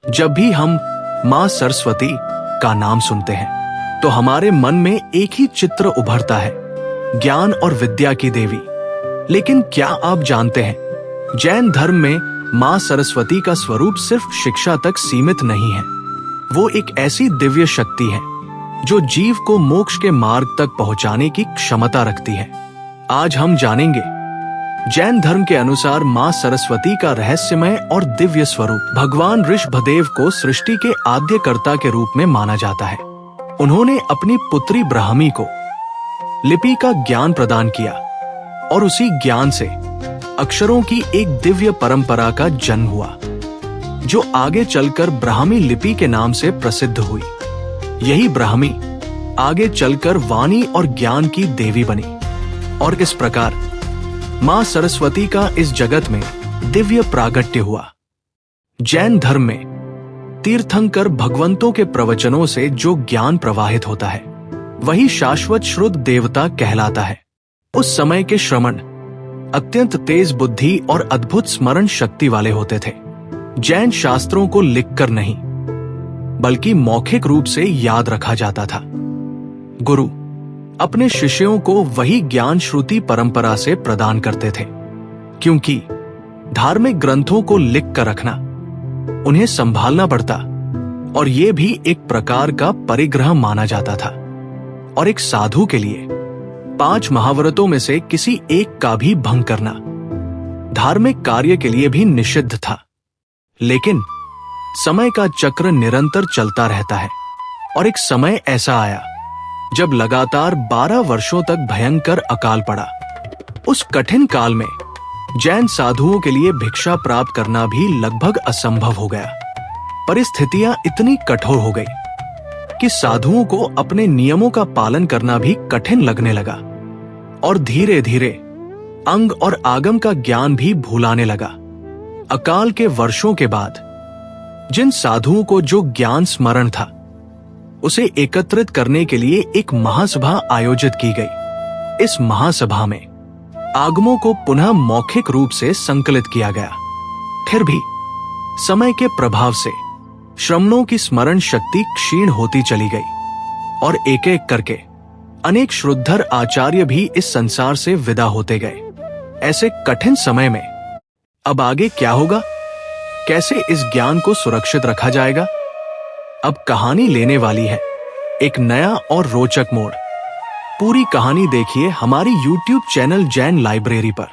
जब भी हम माँ सरस्वती का नाम सुनते हैं तो हमारे मन में एक ही चित्र उभरता है, ज्ञान और विद्या की देवी। लेकिन क्या आप जानते हैं, जैन धर्म में माँ सरस्वती का स्वरूप सिर्फ शिक्षा तक सीमित नहीं है। वो एक ऐसी दिव्य शक्ति है जो जीव को मोक्ष के मार्ग तक पहुंचाने की क्षमता रखती है। आज हम जानेंगे जैन धर्म के अनुसार माँ सरस्वती का रहस्यमय और दिव्य स्वरूप। भगवान ऋषभदेव को सृष्टि के आद्यकर्ता के रूप में माना जाता है। उन्होंने अपनी पुत्री ब्राह्मी को लिपि का ज्ञान प्रदान किया और उसी ज्ञान से अक्षरों की एक दिव्य परंपरा का जन्म हुआ, जो आगे चलकर ब्राह्मी लिपि के नाम से प्रसिद्ध हुई। यही ब्राह्मी आगे चलकर वाणी और ज्ञान की देवी बनी और इस प्रकार माँ सरस्वती का इस जगत में दिव्य प्रागट्य हुआ। जैन धर्म में तीर्थंकर भगवंतों के प्रवचनों से जो ज्ञान प्रवाहित होता है वही शाश्वत श्रुत देवता कहलाता है। उस समय के श्रमण अत्यंत तेज बुद्धि और अद्भुत स्मरण शक्ति वाले होते थे। जैन शास्त्रों को लिखकर नहीं बल्कि मौखिक रूप से याद रखा जाता था। गुरु अपने शिष्यों को वही ज्ञान श्रुति परंपरा से प्रदान करते थे, क्योंकि धार्मिक ग्रंथों को लिख कर रखना, उन्हें संभालना पड़ता और ये भी एक प्रकार का परिग्रह माना जाता था। और एक साधु के लिए 5 महाव्रतों में से किसी एक का भी भंग करना धार्मिक कार्य के लिए भी निषिद्ध था। लेकिन समय का चक्र निरंतर चलता रहता है और एक समय ऐसा आया जब लगातार 12 वर्षों तक भयंकर अकाल पड़ा। उस कठिन काल में जैन साधुओं के लिए भिक्षा प्राप्त करना भी लगभग असंभव हो गया। परिस्थितियां इतनी कठोर हो गई कि साधुओं को अपने नियमों का पालन करना भी कठिन लगने लगा और धीरे धीरे अंग और आगम का ज्ञान भी भुलाने लगा। अकाल के वर्षों के बाद जिन साधुओं को जो ज्ञान स्मरण था उसे एकत्रित करने के लिए एक महासभा आयोजित की गई। इस महासभा में आगमों को पुनः मौखिक रूप से संकलित किया गया। फिर भी समय के प्रभाव से श्रमणों की स्मरण शक्ति क्षीण होती चली गई और एक एक करके अनेक श्रुद्धर आचार्य भी इस संसार से विदा होते गए। ऐसे कठिन समय में अब आगे क्या होगा? कैसे इस ज्ञान को सुरक्षित रखा जाएगा? अब कहानी लेने वाली है एक नया और रोचक मोड़। पूरी कहानी देखिए हमारी YouTube चैनल जैन लाइब्रेरी पर।